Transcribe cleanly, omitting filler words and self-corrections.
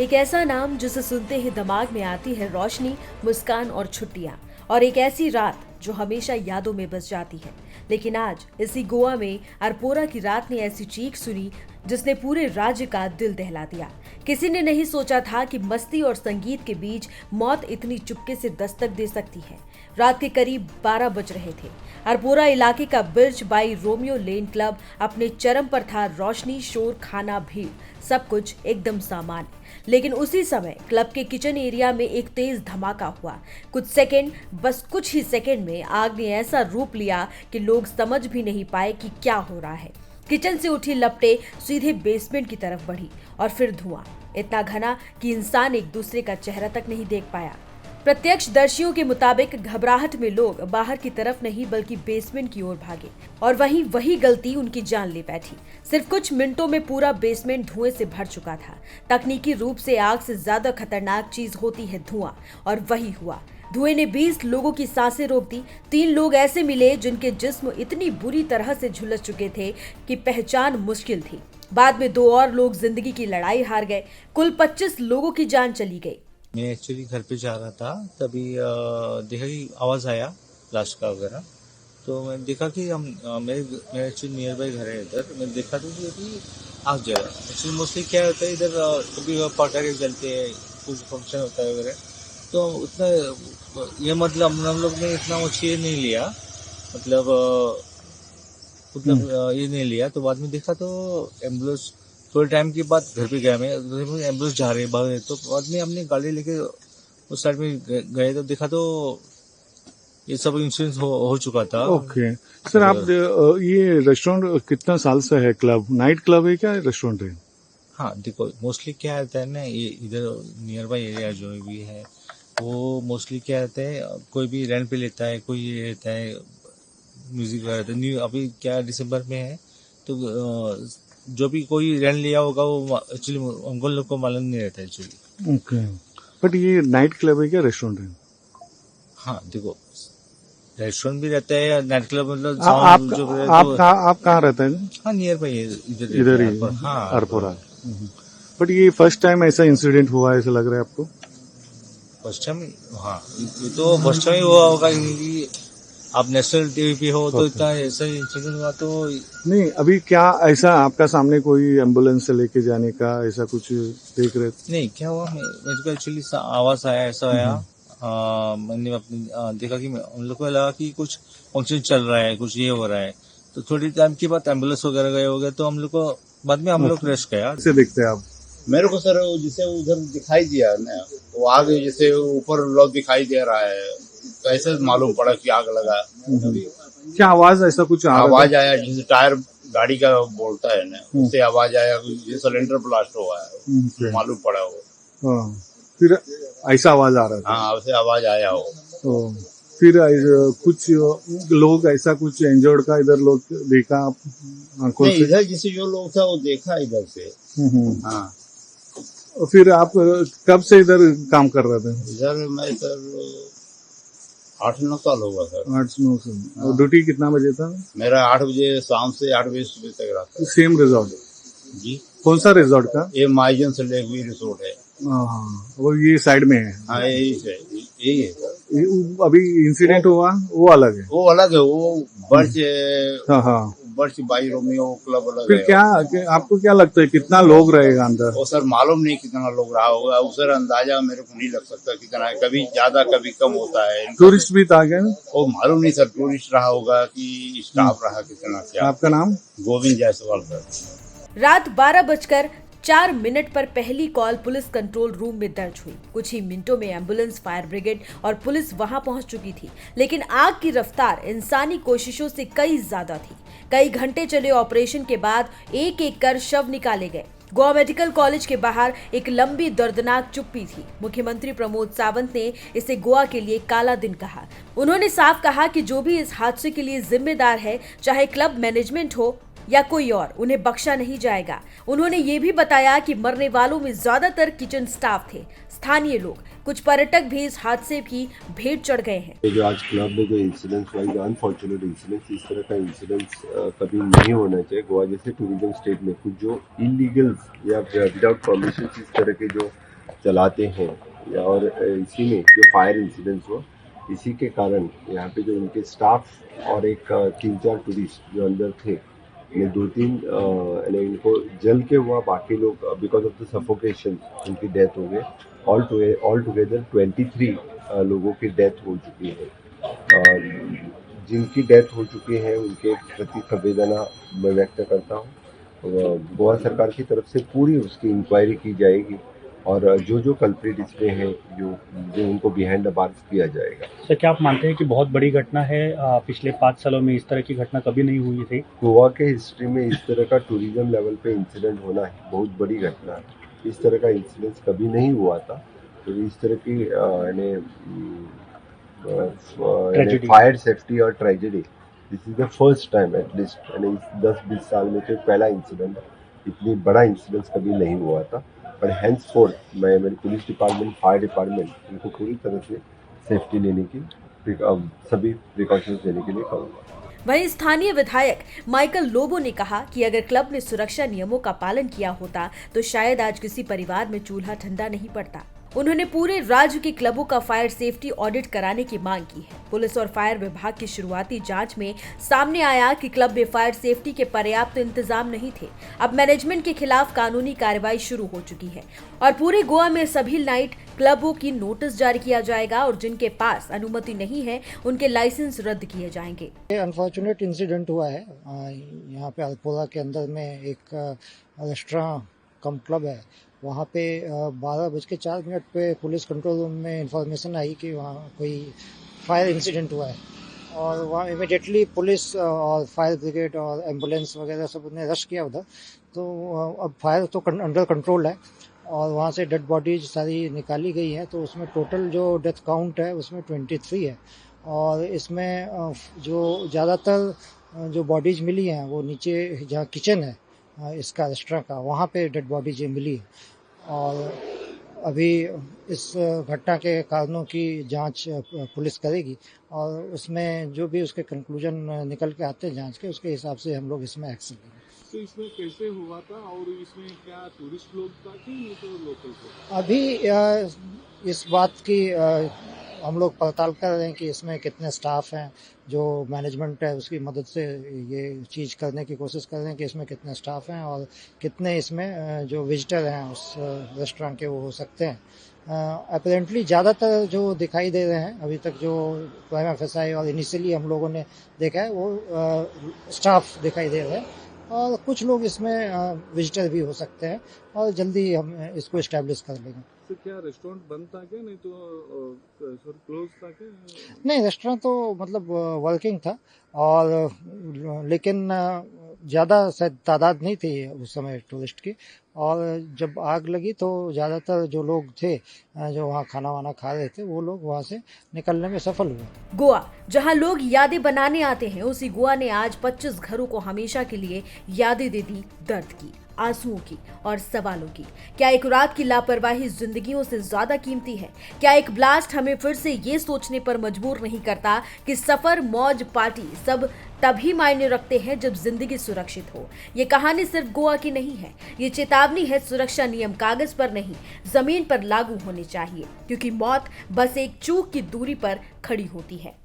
एक ऐसा नाम जिसे सुनते ही दिमाग में आती है रोशनी, मुस्कान और छुट्टियां, और एक ऐसी रात जो हमेशा यादों में बस जाती है। लेकिन आज इसी गोवा में अरपोरा की रात ने ऐसी चीख सुनी जिसने पूरे राज्य का दिल दहला दिया। किसी ने नहीं सोचा था कि मस्ती और संगीत के बीच मौत इतनी चुपके से दस्तक दे सकती है। रात के करीब 12 बज रहे थे। अरपोरा इलाके का birch by Romeo Lane club अपने चरम पर था। रोशनी, शोर, खाना, भीड़, सब कुछ एकदम सामान्य। लेकिन उसी समय क्लब के किचन एरिया में एक तेज धमाका हुआ। कुछ सेकंड, बस कुछ ही सेकंड में आग ने ऐसा रूप लिया कि लोग समझ भी नहीं पाए कि क्या हो रहा है। किचन से उठी लपटें सीधे बेसमेंट की तरफ बढ़ी और फिर धुआं इतना घना कि इंसान एक दूसरे का चेहरा तक नहीं देख पाया। प्रत्यक्षदर्शियों के मुताबिक घबराहट में लोग बाहर की तरफ नहीं बल्कि बेसमेंट की ओर भागे और वही गलती उनकी जान ले बैठी। सिर्फ कुछ मिनटों में पूरा बेसमेंट धुएं से भर चुका था। तकनीकी रूप से आग से ज्यादा खतरनाक चीज होती है धुआं, और वही हुआ। धुएं ने 20 लोगों की सांसें रोक दी। 3 लोग ऐसे मिले जिनके जिस्म इतनी बुरी तरह से झुलस चुके थे कि पहचान मुश्किल थी। बाद में 2 और लोग जिंदगी की लड़ाई हार गए। कुल 25 लोगों की जान चली गई। मैं एक्चुअली घर पे जा रहा था, तभी देखा कि आवाज़ आया लाश का वगैरह। तो मैं देखा कि मेरे एक्चुअली नियर बाई घर है इधर। मैं देखा तो कि अभी आग जला। एक्चुअली मोस्टली क्या होता है इधर, कभी पटाखे जलते हैं, कुछ फंक्शन होता है वगैरह, तो उतना ये मतलब हम लोग ने इतना वो चीज नहीं लिया, मतलब ये नहीं लिया। तो बाद में देखा तो एम्बुलेंस, थोड़े टाइम के बाद घर पे गया मैं, एम्बुलेंस जा रही है बाहर। तो बाद में हमने गाड़ी लेके उस साइड में गए तो देखा तो ये सब इंसिडेंट हो चुका था। ओके सर, आप ये रेस्टोरेंट कितना साल से है? क्लब, नाइट क्लब है क्या रेस्टोरेंट है? हाँ देखो, मोस्टली क्या रहता है ना, ये इधर नियर बाई एरिया जो भी है वो मोस्टली क्या रहता है, कोई भी रेंट पे लेता है, कोई ये रहता है म्यूजिक वगैरह। तो न्यू अभी क्या दिसंबर में है, तो जो भी कोई रेंट लिया होगा वो एक्चुअली हमको लोग को मालूम नहीं रहता एक्चुअली। ओके, बट ये नाइट क्लब है क्या रेस्टोरेंट है? हाँ देखो, रेस्टोरेंट भी रहता है, नाइट क्लब मतलब आप कहाँ रहते हैं? हाँ नियर बाई इधर ही, हाँ अरपोरा। बट ये फर्स्ट टाइम ऐसा इंसिडेंट हुआ है ऐसा लग रहा है आपको? फर्स्ट टाइम, हाँ ये तो फर्स्ट टाइम हुआ होगा, क्योंकि आप नेशनल टीवी पे हो तो इतना ऐसा इंसिडेंट हुआ तो नहीं। अभी क्या ऐसा आपका सामने कोई एम्बुलेंस से लेके जाने का ऐसा कुछ देख रहे थे? नहीं, क्या हुआ, मेरे को एक्चुअली आवाज आया, ऐसा आया। मैंने अपनी देखा कि उन लोग को लगा कि कुछ फंक्शन चल रहा है, कुछ ये हो रहा है। तो थोड़ी टाइम के बाद एम्बुलेंस वगैरह गए हो गए, तो हम लोग को बाद में हम लोग रेस्ट गया। कैसे देखते हैं आप? मेरे को सर जिसे उधर दिखाई दिया ना, वो आग जैसे ऊपर लोग दिखाई दे रहा है, तो ऐसे मालूम पड़ा कि आग लगा। क्या आवाज ऐसा कुछ आवाज आया जैसे टायर गाड़ी का बोलता है ना, उससे आवाज आया, जैसे सिलेंडर ब्लास्ट हुआ है, मालूम पड़ा वो। फिर ऐसा आवाज आ रहा था? हाँ, वैसे आवाज आया हो। फिर कुछ लोग ऐसा कुछ इंजर्ड का इधर लोग देखा आंखों से? इधर जिसे जो लोग था वो देखा इधर से। हाँ। फिर आप कब से इधर काम कर रहे थे? इधर मैं सर 8-9 साल होगा सर। 8-9 साल। और ड्यूटी कितना बजे था? मेरा 8 बजे शाम से 8 बजे सुबह तक रहता है। Same resort? जी। कौन सा रिजॉर्ट का? ये माइजन से लेक रिसोर्ट है। वो ये साइड में है? हाँ, यही है सर। अभी इंसिडेंट हुआ वो अलग है? वो अलग है, वो बर्च बाई रोमियो क्लब अलग फिर है। क्या आपको क्या लगता है कितना लोग रहेगा अंदर? वो सर मालूम नहीं कितना लोग रहा होगा, सर अंदाजा मेरे को नहीं लग सकता कितना है, कभी ज्यादा कभी कम होता है। टूरिस्ट भी था क्या? वो मालूम नहीं सर, टूरिस्ट रहा होगा कि स्टाफ रहा कितना क्या। आपका नाम? गोविंद जायसवाल सर। रात 12:04 पर पहली कॉल पुलिस कंट्रोल रूम में दर्ज हुई। कुछ ही मिनटों में एम्बुलेंस, फायर ब्रिगेड और पुलिस वहां पहुंच चुकी थी। लेकिन आग की रफ्तार इंसानी कोशिशों से कई ज्यादा थी। कई घंटे चले ऑपरेशन के बाद एक एक कर शव निकाले गए। गोवा मेडिकल कॉलेज के बाहर एक लंबी दर्दनाक चुप्पी थी। मुख्यमंत्री प्रमोद सावंत ने इसे गोवा के लिए काला दिन कहा। उन्होंने साफ कहा कि जो भी इस हादसे के लिए जिम्मेदार है, चाहे क्लब मैनेजमेंट हो या कोई और, उन्हें बख्शा नहीं जाएगा। उन्होंने ये भी बताया कि मरने वालों में ज्यादातर किचन स्टाफ थे, स्थानीय लोग। कुछ पर्यटक भी इस हादसे की भेंट चढ़ गए हैं। जो आज क्लब में जो इंसिडेंट हुआ, अनफॉर्चुनेट इंसिडेंट, इस तरह का इंसिडेंट कभी नहीं होना चाहिए। गोवा जैसे टूरिज्म स्टेट में कुछ जो इलीगल या विदाउट परमिशन इस तरह के जो चलाते हैं, और इसी में जो फायर इंसिडेंट्स हुआ, इसी के कारण यहाँ पे जो उनके स्टाफ और एक 3-4 टूरिस्ट जो अंदर थे, ये 2-3 इनको जल के हुआ, बाकी लोग बिकॉज ऑफ द सफोकेशन उनकी डेथ हो गई। ऑल टुगेदर 23 लोगों की डेथ हो चुकी है। जिनकी डेथ हो चुकी है उनके प्रति संवेदना मैं व्यक्त करता हूँ। गोवा सरकार की तरफ से पूरी उसकी इंक्वायरी की जाएगी, और जो कल्प्रिट इसमें है, जो उनको बिहाइंड द बार्स किया जाएगा। सर, क्या आप मानते हैं कि बहुत बड़ी घटना है? पिछले 5 सालों में इस तरह की घटना कभी नहीं हुई थी। गोवा के हिस्ट्री में इस तरह का टूरिज्म लेवल पे इंसिडेंट होना है बहुत बड़ी घटना है। इस तरह का इंसिडेंट कभी नहीं हुआ था। तो इस तरह की फायर सेफ्टी और tragedy, this is the first time at least, 10-20 साल में तो पहला इंसिडेंट, इतनी बड़ा इंसिडेंट कभी नहीं हुआ था। पर हैंड्स फोर्थ मैं मेरी पुलिस डिपार्टमेंट, फायर डिपार्टमेंट, इनको पूरी तरह से सेफ्टी लेने की, सभी प्रिकॉशंस लेने के लिए कहूँगा। वहीं स्थानीय विधायक माइकल लोबो ने कहा कि अगर क्लब ने सुरक्षा नियमों का पालन किया होता तो शायद आज किसी परिवार में चूल्हा ठंडा नहीं पड़ता। उन्होंने पूरे राज्य के क्लबों का फायर सेफ्टी ऑडिट कराने की मांग की है। पुलिस और फायर विभाग की शुरुआती जांच में सामने आया कि क्लब में फायर सेफ्टी के पर्याप्त इंतजाम नहीं थे। अब मैनेजमेंट के खिलाफ कानूनी कार्रवाई शुरू हो चुकी है और पूरे गोवा में सभी नाइट क्लबों की नोटिस जारी किया जाएगा और जिनके पास अनुमति नहीं है उनके लाइसेंस रद्द किए जाएंगे। अनफॉर्चुनेट इंसिडेंट हुआ है यहाँ पे अल्पोला के अंदर में एक रेस्टोरेंट कम क्लब है। वहाँ पे 12:04 पे पुलिस कंट्रोल रूम में इंफॉर्मेशन आई कि वहाँ कोई फायर इंसिडेंट हुआ है, और वहाँ इमीडिएटली पुलिस और फायर ब्रिगेड और एम्बुलेंस वगैरह सब ने रश किया उधर। तो अब फायर तो अंडर कंट्रोल है और वहाँ से डेड बॉडीज सारी निकाली गई है। तो उसमें टोटल जो डेथ काउंट है उसमें 23 है, और इसमें जो ज़्यादातर जो बॉडीज मिली हैं वो नीचे जहाँ किचन है इसका रेस्टोरेंट का, वहाँ पे डेड बॉडीज मिली। और अभी इस घटना के कारणों की जांच पुलिस करेगी, और उसमें जो भी उसके कंक्लूजन निकल के आते हैं जांच के, उसके हिसाब से हम लोग इसमें एक्शन लेंगे। तो इसमें कैसे हुआ था और इसमें क्या टूरिस्ट लोग था कि तो लोकल थे? अभी इस बात की हम लोग पड़ताल कर रहे हैं कि इसमें कितने स्टाफ हैं। जो मैनेजमेंट है उसकी मदद से ये चीज़ करने की कोशिश कर रहे हैं कि इसमें कितने स्टाफ हैं और कितने इसमें जो विजिटर हैं उस रेस्टोरेंट के वो हो सकते हैं। अपेरेंटली ज़्यादातर जो दिखाई दे रहे हैं अभी तक, जो प्राइमा फेसाई और इनिशियली हम लोगों ने देखा है, वो स्टाफ दिखाई दे रहे हैं, और कुछ लोग इसमें विजिटर भी हो सकते हैं, और जल्दी हम इसको इस्टेब्लिश कर लेंगे। तो क्या रेस्टोरेंट बंद था क्या, नहीं तो सर क्लोज था क्या? नहीं, रेस्टोरेंट तो मतलब वर्किंग था, और लेकिन ज़्यादा शायद तादाद नहीं थी उस समय टूरिस्ट की। और जब आग लगी तो ज़्यादातर जो लोग थे जो वहाँ खाना वाना खा रहे थे, वो लोग वहाँ से निकलने में सफल हुए। गोवा जहां लोग यादें बनाने आते हैं, उसी गोवा ने आज 25 घरों को हमेशा के लिए यादें दे दी, दर्द की, आंसुओं की और सवालों की। क्या एक रात की लापरवाही जिंदगियों से ज्यादा कीमती है? क्या एक ब्लास्ट हमें फिर से ये सोचने पर मजबूर नहीं करता कि सफर, मौज, पार्टी सब तभी मायने रखते हैं जब जिंदगी सुरक्षित हो? ये कहानी सिर्फ गोवा की नहीं है, ये चेतावनी है। सुरक्षा नियम कागज पर नहीं, जमीन पर लागू होने चाहिए, क्योंकि मौत बस एक चूक की दूरी पर खड़ी होती है।